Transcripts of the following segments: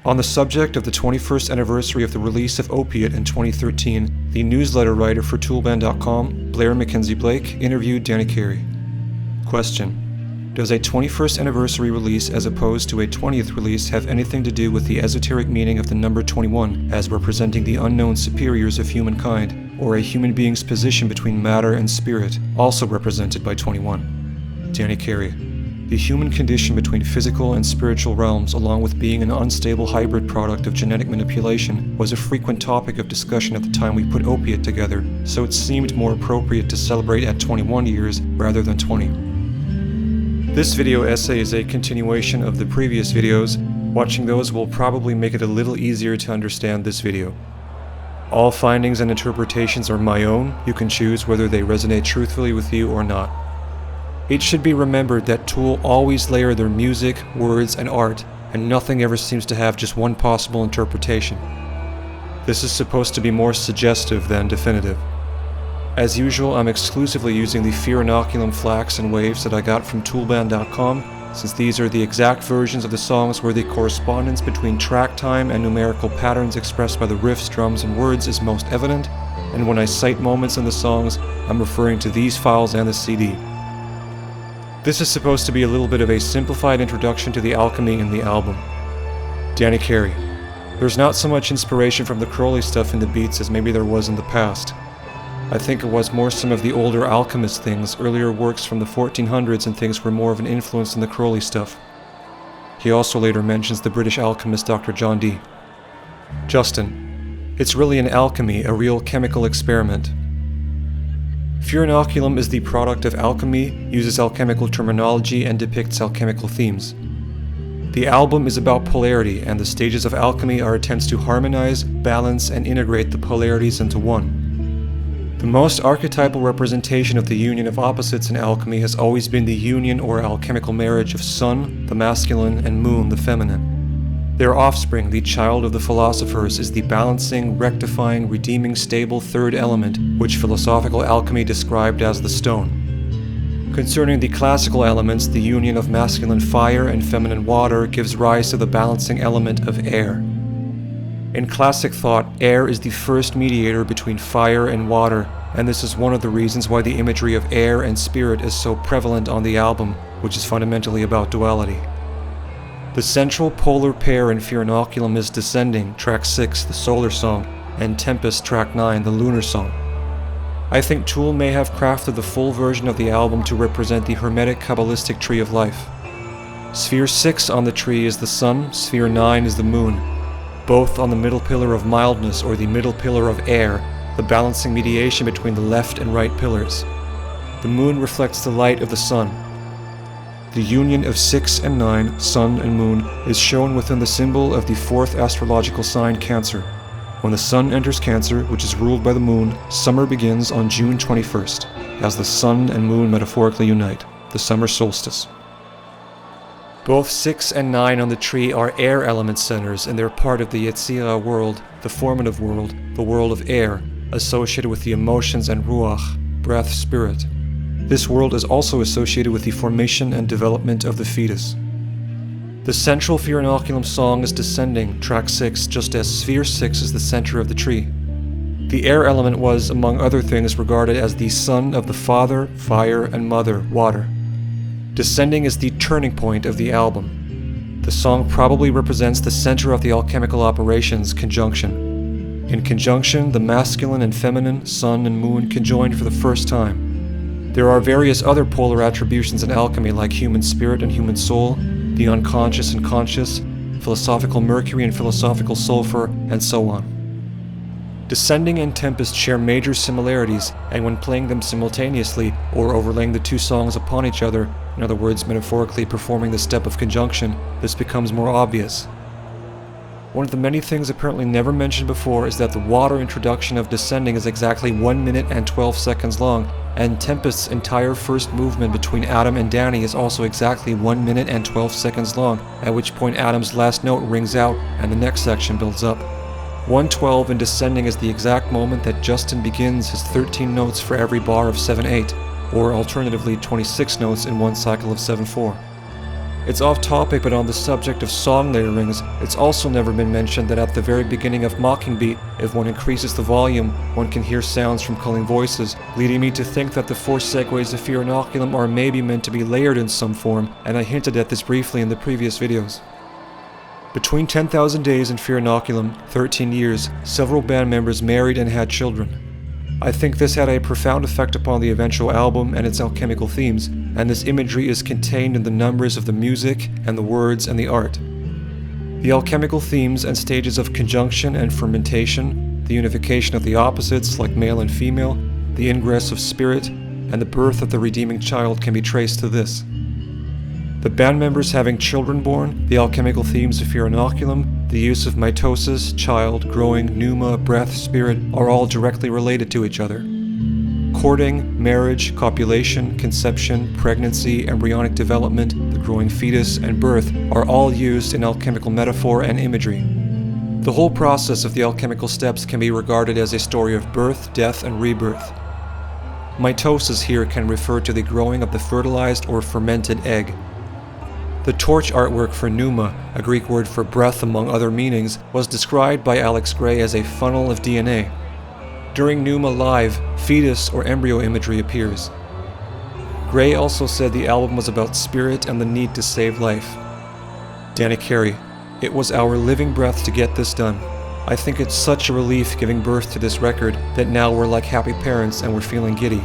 On the subject of the 21st anniversary of the release of Opiate in 2013, the newsletter writer for Toolband.com, Blair Mackenzie Blake, interviewed Danny Carey. Question: does a 21st anniversary release as opposed to a 20th release have anything to do with the esoteric meaning of the number 21 as representing the unknown superiors of humankind, or a human being's position between matter and spirit, also represented by 21? Danny Carey: the human condition between physical and spiritual realms, along with being an unstable hybrid product of genetic manipulation, was a frequent topic of discussion at the time we put Opiate together, so it seemed more appropriate to celebrate at 21 years rather than 20. This video essay is a continuation of the previous videos. Watching those will probably make it a little easier to understand this video. All findings and interpretations are my own. You can choose whether they resonate truthfully with you or not. It should be remembered that Tool always layer their music, words, and art, and nothing ever seems to have just one possible interpretation. This is supposed to be more suggestive than definitive. As usual, I'm exclusively using the Fear Inoculum flax and waves that I got from Toolband.com, since these are the exact versions of the songs where the correspondence between track time and numerical patterns expressed by the riffs, drums, and words is most evident, and when I cite moments in the songs, I'm referring to these files and the CD. This is supposed to be a little bit of a simplified introduction to the alchemy in the album. Danny Carey: there's not so much inspiration from the Crowley stuff in the beats as maybe there was in the past. I think it was more some of the older alchemist things, earlier works from the 1400s and things were more of an influence than the Crowley stuff. He also later mentions the British alchemist Dr. John Dee. Justin: it's really an alchemy, a real chemical experiment. Fear Inoculum is the product of alchemy, uses alchemical terminology, and depicts alchemical themes. The album is about polarity, and the stages of alchemy are attempts to harmonize, balance, and integrate the polarities into one. The most archetypal representation of the union of opposites in alchemy has always been the union or alchemical marriage of sun, the masculine, and moon, the feminine. Their offspring, the child of the philosophers, is the balancing, rectifying, redeeming, stable third element, which philosophical alchemy described as the stone. Concerning the classical elements, the union of masculine fire and feminine water gives rise to the balancing element of air. In classic thought, air is the first mediator between fire and water, and this is one of the reasons why the imagery of air and spirit is so prevalent on the album, which is fundamentally about duality. The central polar pair in Fear Inoculum is Descending, track 6, the Solar Song, and Tempest, track 9, the Lunar Song. I think Tool may have crafted the full version of the album to represent the Hermetic Kabbalistic tree of life. Sphere 6 on the tree is the sun, Sphere 9 is the moon, both on the middle pillar of mildness or the middle pillar of air, the balancing mediation between the left and right pillars. The moon reflects the light of the sun. The union of 6 and 9, sun and moon, is shown within the symbol of the fourth astrological sign, Cancer. When the sun enters Cancer, which is ruled by the moon, summer begins on June 21st, as the sun and moon metaphorically unite, the summer solstice. Both 6 and 9 on the tree are air element centers, and they're part of the Yetzirah world, the formative world, the world of air, associated with the emotions and ruach, breath, spirit. This world is also associated with the formation and development of the fetus. The central Fear Inoculum song is Descending, track 6, just as Sphere 6 is the center of the tree. The air element was, among other things, regarded as the son of the father, fire, and mother, water. Descending is the turning point of the album. The song probably represents the center of the alchemical operations, conjunction. In conjunction, the masculine and feminine, sun and moon, conjoined for the first time. There are various other polar attributions in alchemy like human spirit and human soul, the unconscious and conscious, philosophical Mercury and philosophical Sulfur, and so on. Descending and Tempest share major similarities, and when playing them simultaneously, or overlaying the two songs upon each other, in other words, metaphorically performing the step of conjunction, this becomes more obvious. One of the many things apparently never mentioned before is that the water introduction of Descending is exactly 1 minute and 12 seconds long, and Tempest's entire first movement between Adam and Danny is also exactly 1 minute and 12 seconds long, at which point Adam's last note rings out and the next section builds up. 112 in Descending is the exact moment that Justin begins his 13 notes for every bar of 7/8, or alternatively 26 notes in one cycle of 7/4. It's off topic, but on the subject of song layerings, it's also never been mentioned that at the very beginning of Mockingbird, if one increases the volume, one can hear sounds from culling voices, leading me to think that the 4 segues of Fear Inoculum are maybe meant to be layered in some form, and I hinted at this briefly in the previous videos. Between 10,000 days and Fear Inoculum, 13 years, several band members married and had children. I think this had a profound effect upon the eventual album and its alchemical themes, and this imagery is contained in the numbers of the music and the words and the art. The alchemical themes and stages of conjunction and fermentation, the unification of the opposites like male and female, the ingress of spirit, and the birth of the redeeming child can be traced to this. The band members having children born, the alchemical themes of Fear Inoculum, the use of mitosis, child, growing, pneuma, breath, spirit are all directly related to each other. Courting, marriage, copulation, conception, pregnancy, embryonic development, the growing fetus, and birth are all used in alchemical metaphor and imagery. The whole process of the alchemical steps can be regarded as a story of birth, death, and rebirth. Mitosis here can refer to the growing of the fertilized or fermented egg. The torch artwork for Pneuma, a Greek word for breath among other meanings, was described by Alex Gray as a funnel of DNA. During Pneuma Live, fetus or embryo imagery appears. Gray also said the album was about spirit and the need to save life. Danny Carey, it was our living breath to get this done. I think it's such a relief giving birth to this record that now we're like happy parents and we're feeling giddy.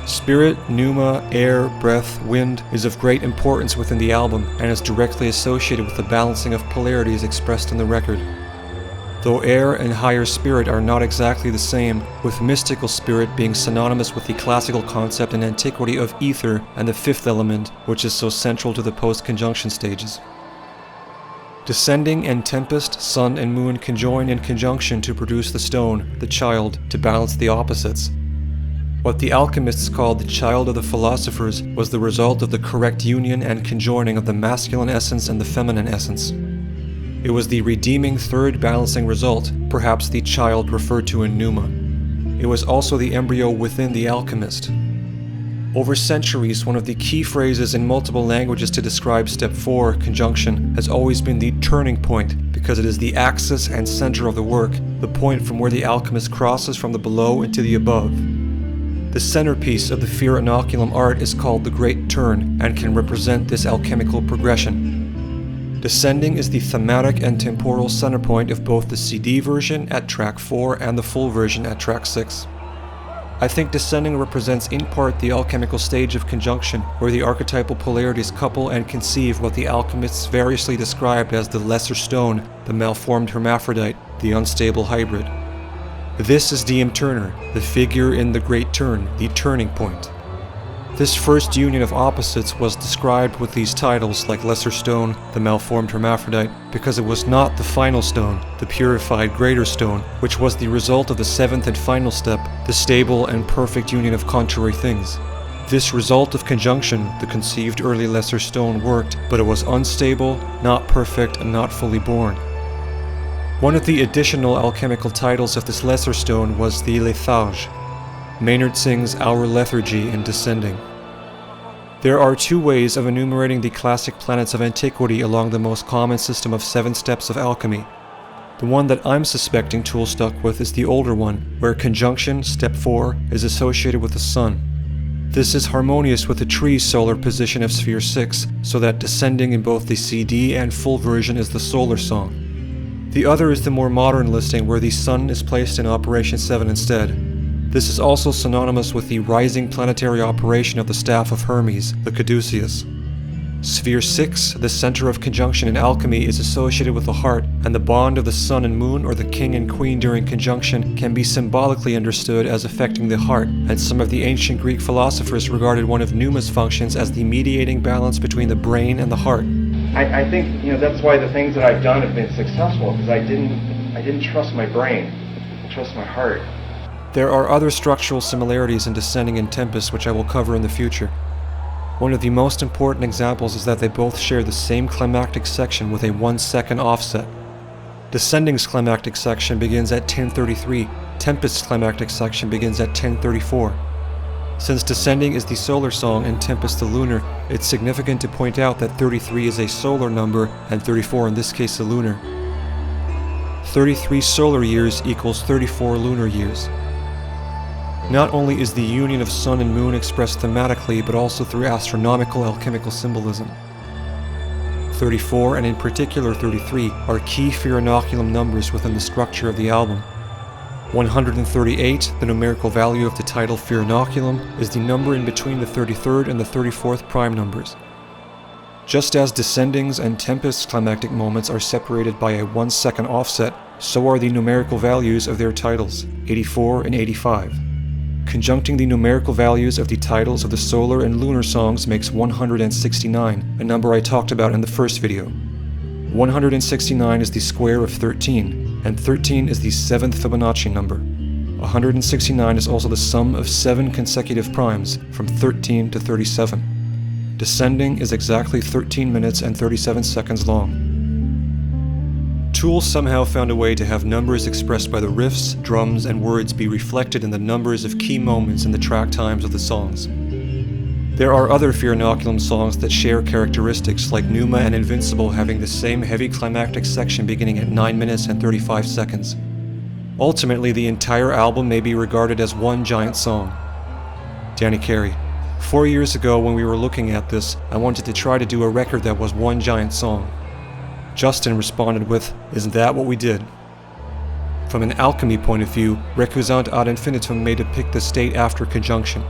Spirit, pneuma, air, breath, wind is of great importance within the album and is directly associated with the balancing of polarities expressed in the record. Though air and higher spirit are not exactly the same, with mystical spirit being synonymous with the classical concept and antiquity of Aether and the fifth element, which is so central to the post-conjunction stages. Descending and tempest, sun and moon conjoin in conjunction to produce the stone, the child, to balance the opposites. What the alchemists called the child of the philosophers was the result of the correct union and conjoining of the masculine essence and the feminine essence. It was the redeeming third balancing result, perhaps the child referred to in Pneuma. It was also the embryo within the alchemist. Over centuries, one of the key phrases in multiple languages to describe step 4, conjunction, has always been the turning point, because it is the axis and center of the work, the point from where the alchemist crosses from the below into the above. The centerpiece of the Fear Inoculum art is called the Great Turn and can represent this alchemical progression. Descending is the thematic and temporal centerpoint of both the CD version at track 4 and the full version at track 6. I think descending represents in part the alchemical stage of conjunction, where the archetypal polarities couple and conceive what the alchemists variously described as the lesser stone, the malformed hermaphrodite, the unstable hybrid. This is D.M. Turner, the figure in the Great Turn, the turning point. This first union of opposites was described with these titles like Lesser Stone, the Malformed Hermaphrodite, because it was not the final stone, the purified greater stone, which was the result of the seventh and final step, the stable and perfect union of contrary things. This result of conjunction, the conceived early Lesser Stone, worked, but it was unstable, not perfect, and not fully born. One of the additional alchemical titles of this Lesser Stone was the Letharge. Maynard sings Our Lethargy in Descending. There are 2 ways of enumerating the classic planets of antiquity along the most common system of 7 steps of alchemy. The one that I'm suspecting Toole stuck with is the older one, where conjunction, step 4, is associated with the sun. This is harmonious with the tree's solar position of sphere 6, so that descending in both the CD and full version is the solar song. The other is the more modern listing where the sun is placed in operation 7 instead. This is also synonymous with the rising planetary operation of the staff of Hermes, the caduceus. Sphere 6, the center of conjunction in alchemy, is associated with the heart, and the bond of the sun and moon or the king and queen during conjunction can be symbolically understood as affecting the heart, and some of the ancient Greek philosophers regarded one of Pneuma's functions as the mediating balance between the brain and the heart. I think that's why the things that I've done have been successful, because I didn't trust my brain, I trust my heart. There are other structural similarities in Descending and Tempest which I will cover in the future. One of the most important examples is that they both share the same climactic section with a 1-second offset. Descending's climactic section begins at 10:33, Tempest's climactic section begins at 10:34. Since Descending is the solar song and Tempest the lunar, it's significant to point out that 33 is a solar number and 34 in this case a lunar. 33 solar years equals 34 lunar years. Not only is the union of sun and moon expressed thematically, but also through astronomical alchemical symbolism. 34, and in particular 33, are key for Inoculum numbers within the structure of the album. 138, the numerical value of the title for Inoculum, is the number in between the 33rd and the 34th prime numbers. Just as Descendings and Tempest's climactic moments are separated by a 1 second offset, so are the numerical values of their titles, 84 and 85. Conjuncting the numerical values of the titles of the solar and lunar songs makes 169, a number I talked about in the first video. 169 is the square of 13, and 13 is the 7th Fibonacci number. 169 is also the sum of 7 consecutive primes, from 13 to 37. Descending is exactly 13 minutes and 37 seconds long. Tool somehow found a way to have numbers expressed by the riffs, drums, and words be reflected in the numbers of key moments in the track times of the songs. There are other Inoculum songs that share characteristics, like Pneuma and Invincible having the same heavy climactic section beginning at 9 minutes and 35 seconds. Ultimately, the entire album may be regarded as one giant song. Danny Carey. 4 years ago when we were looking at this, I wanted to try to do a record that was one giant song. Justin responded with, "Isn't that what we did?" From an alchemy point of view, recusant ad infinitum may depict the state after conjunction.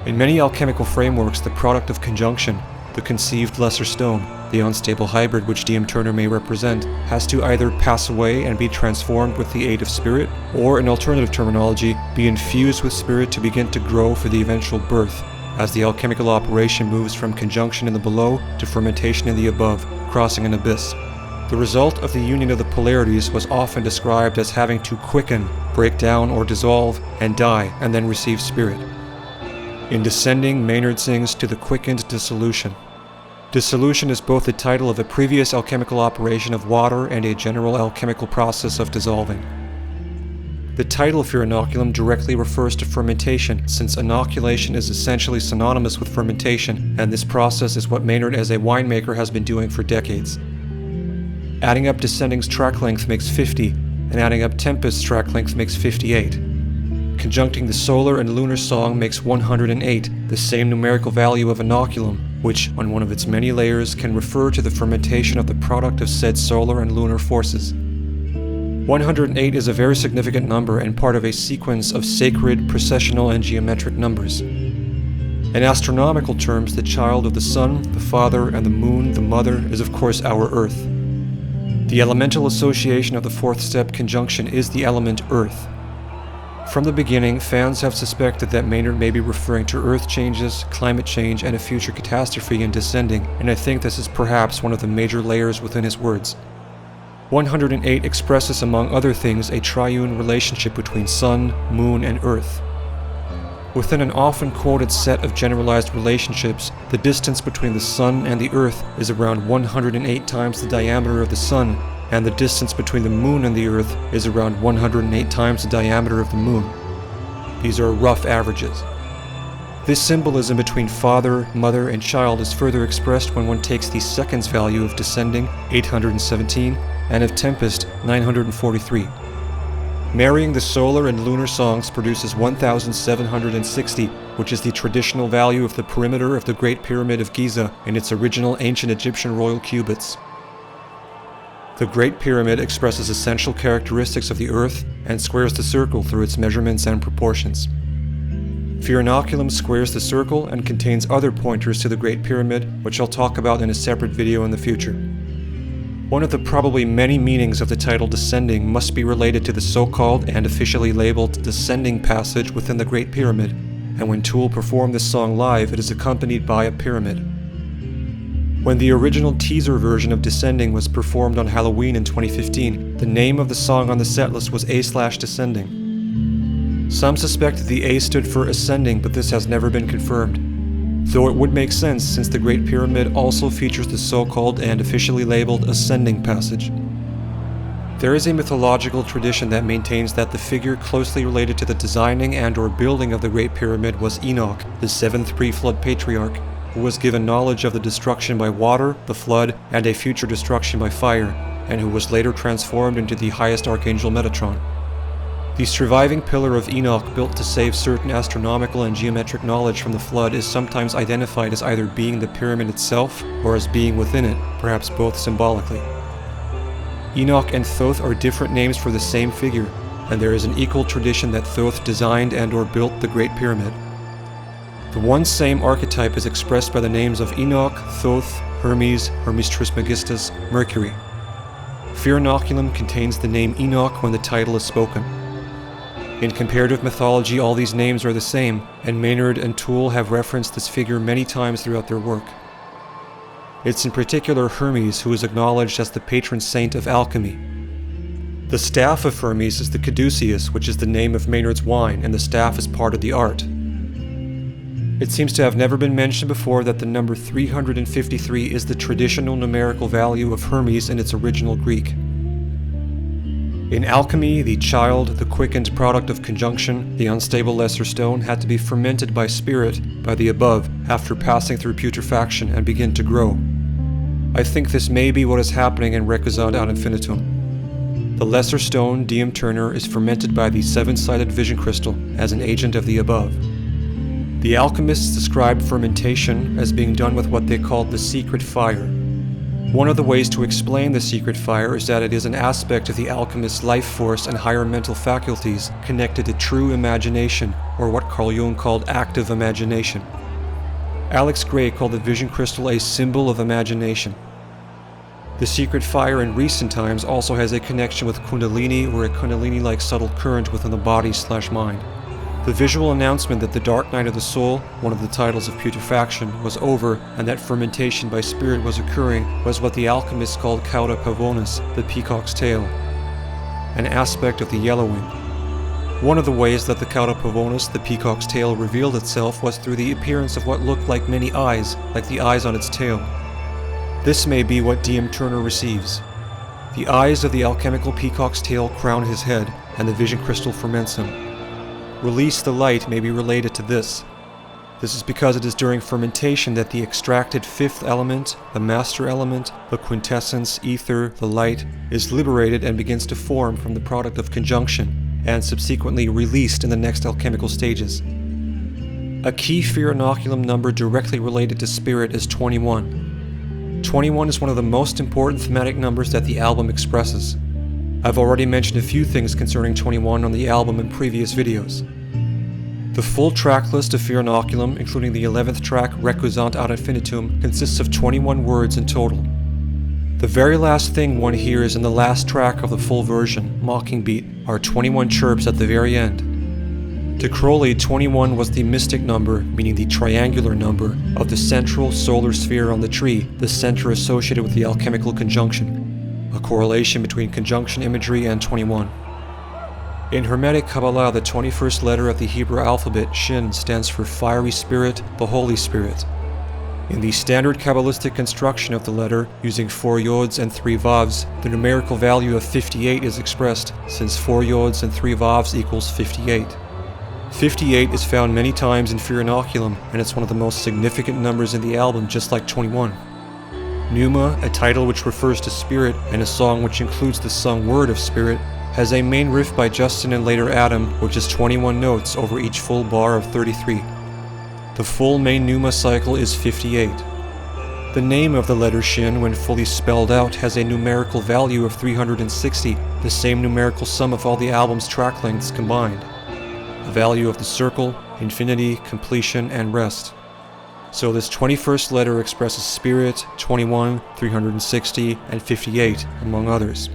In many alchemical frameworks, the product of conjunction, the conceived lesser stone, the unstable hybrid which D.M. Turner may represent, has to either pass away and be transformed with the aid of spirit, or in alternative terminology, be infused with spirit to begin to grow for the eventual birth, as the alchemical operation moves from conjunction in the below to fermentation in the above, crossing an abyss. The result of the union of the polarities was often described as having to quicken, break down or dissolve, and die, and then receive spirit. In Descending, Maynard sings to the quickened dissolution. Dissolution is both the title of a previous alchemical operation of water and a general alchemical process of dissolving. The title for Inoculum directly refers to fermentation, since inoculation is essentially synonymous with fermentation, and this process is what Maynard as a winemaker has been doing for decades. Adding up Descending's track length makes 50, and adding up Tempest's track length makes 58. Conjuncting the solar and lunar song makes 108, the same numerical value of Inoculum, which, on one of its many layers, can refer to the fermentation of the product of said solar and lunar forces. 108 is a very significant number and part of a sequence of sacred, processional, and geometric numbers. In astronomical terms, the child of the sun, the father, and the moon, the mother, is of course our Earth. The elemental association of the fourth step conjunction is the element Earth. From the beginning, fans have suspected that Maynard may be referring to Earth changes, climate change, and a future catastrophe in Descending, and I think this is perhaps one of the major layers within his words. 108 expresses, among other things, a triune relationship between Sun, Moon, and Earth. Within an often quoted set of generalized relationships, the distance between the Sun and the Earth is around 108 times the diameter of the Sun, and the distance between the Moon and the Earth is around 108 times the diameter of the Moon. These are rough averages. This symbolism between father, mother, and child is further expressed when one takes the seconds value of Descending, 817, and of Tempest, 943. Marrying the solar and lunar songs produces 1,760, which is the traditional value of the perimeter of the Great Pyramid of Giza in its original ancient Egyptian royal cubits. The Great Pyramid expresses essential characteristics of the Earth and squares the circle through its measurements and proportions. Inoculum squares the circle and contains other pointers to the Great Pyramid, which I'll talk about in a separate video in the future. One of the probably many meanings of the title Descending must be related to the so-called and officially labeled Descending passage within the Great Pyramid, and when Tool performed this song live, it is accompanied by a pyramid. When the original teaser version of Descending was performed on Halloween in 2015, the name of the song on the setlist was A/Descending. Some suspect that the A stood for Ascending, but this has never been confirmed, though it would make sense since the Great Pyramid also features the so-called and officially labeled Ascending passage. There is a mythological tradition that maintains that the figure closely related to the designing and/or building of the Great Pyramid was Enoch, the seventh pre-flood patriarch, who was given knowledge of the destruction by water, the flood, and a future destruction by fire, and who was later transformed into the highest archangel Metatron. The surviving pillar of Enoch, built to save certain astronomical and geometric knowledge from the flood, is sometimes identified as either being the pyramid itself or as being within it, perhaps both symbolically. Enoch and Thoth are different names for the same figure, and there is an equal tradition that Thoth designed and/or built the Great Pyramid. The one same archetype is expressed by the names of Enoch, Thoth, Hermes, Hermes Trismegistus, Mercury. Inoculum contains the name Enoch when the title is spoken. In comparative mythology, all these names are the same, and Maynard and Toole have referenced this figure many times throughout their work. It's in particular Hermes who is acknowledged as the patron saint of alchemy. The staff of Hermes is the caduceus, which is the name of Maynard's wine, and the staff is part of the art. It seems to have never been mentioned before that the number 353 is the traditional numerical value of Hermes in its original Greek. In alchemy, the child, the quickened product of conjunction, the unstable lesser stone, had to be fermented by spirit, by the above, after passing through putrefaction and begin to grow. I think this may be what is happening in Requisant ad infinitum. The lesser stone, Diem Turner, is fermented by the seven-sided vision crystal as an agent of the above. The alchemists described fermentation as being done with what they called the secret fire. One of the ways to explain the secret fire is that it is an aspect of the alchemist's life force and higher mental faculties connected to true imagination, or what Carl Jung called active imagination. Alex Gray called the vision crystal a symbol of imagination. The secret fire in recent times also has a connection with Kundalini, or a Kundalini-like subtle current within the body/mind. The visual announcement that the dark night of the soul, one of the titles of putrefaction, was over and that fermentation by spirit was occurring was what the alchemists called Cauda Pavonis, the peacock's tail, an aspect of the yellowing. One of the ways that the Cauda Pavonis, the peacock's tail, revealed itself was through the appearance of what looked like many eyes, like the eyes on its tail. This may be what Diem Turner receives. The eyes of the alchemical peacock's tail crown his head, and the vision crystal ferments him. Release the light may be related to this. This is because it is during fermentation that the extracted fifth element, the master element, the quintessence, ether, the light, is liberated and begins to form from the product of conjunction, and subsequently released in the next alchemical stages. A key Inoculum number directly related to spirit is 21. 21 is one of the most important thematic numbers that the album expresses. I've already mentioned a few things concerning 21 on the album in previous videos. The full track list of Inoculum, including the 11th track, Requisant ad infinitum, consists of 21 words in total. The very last thing one hears in the last track of the full version, Mocking Beat, are 21 chirps at the very end. To Crowley, 21 was the mystic number, meaning the triangular number, of the central solar sphere on the tree, the center associated with the alchemical conjunction. A correlation between conjunction imagery and 21. In Hermetic Qabalah, the 21st letter of the Hebrew alphabet, Shin, stands for Fiery Spirit, the Holy Spirit. In the standard Kabbalistic construction of the letter, using 4 yods and 3 vavs, the numerical value of 58 is expressed, since 4 yods and 3 vavs equals 58. 58 is found many times in Inoculum, and it's one of the most significant numbers in the album, just like 21. Pneuma, a title which refers to spirit, and a song which includes the sung word of spirit, has a main riff by Justin and later Adam, which is 21 notes over each full bar of 33. The full main Pneuma cycle is 58. The name of the letter Shin, when fully spelled out, has a numerical value of 360, the same numerical sum of all the album's track lengths combined. The value of the circle, infinity, completion, and rest. So this 21st letter expresses spirit, 21, 360, and 58, among others.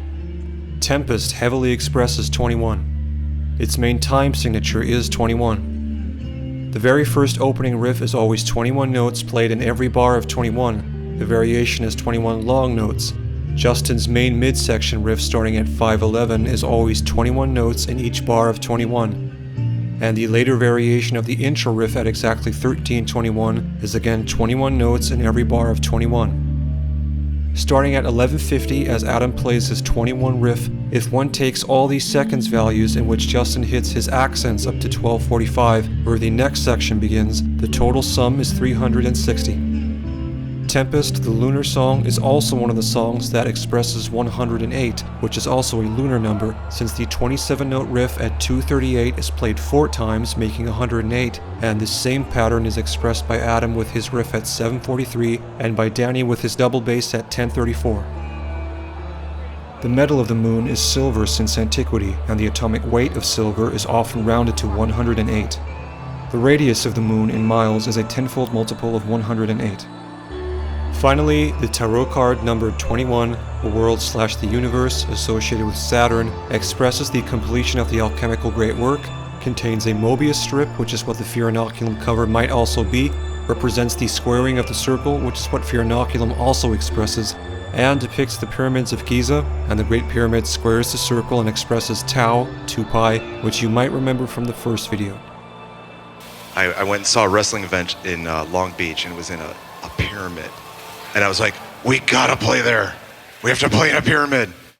Tempest heavily expresses 21. Its main time signature is 21. The very first opening riff is always 21 notes played in every bar of 21. The variation is 21 long notes. Justin's main midsection riff starting at 511 is always 21 notes in each bar of 21. And the later variation of the intro riff at exactly 13:21 is again 21 notes in every bar of 21. Starting at 1150 as Adam plays his 21 riff, if one takes all these seconds values in which Justin hits his accents up to 1245, where the next section begins, the total sum is 360. Tempest, the lunar song, is also one of the songs that expresses 108, which is also a lunar number, since the 27-note riff at 238 is played 4 times, making 108, and this same pattern is expressed by Adam with his riff at 743, and by Danny with his double bass at 1034. The metal of the moon is silver since antiquity, and the atomic weight of silver is often rounded to 108. The radius of the moon in miles is a tenfold multiple of 108. Finally, the tarot card numbered 21, the world/the universe, associated with Saturn, expresses the completion of the alchemical great work, contains a Mobius strip, which is what the Fear Inoculum cover might also be, represents the squaring of the circle, which is what Fear Inoculum also expresses, and depicts the pyramids of Giza, and the Great Pyramid squares the circle and expresses Tau, 2pi, which you might remember from the first video. I went and saw a wrestling event in Long Beach, and it was in a pyramid. And I was like, we gotta play there. We have to play in a pyramid.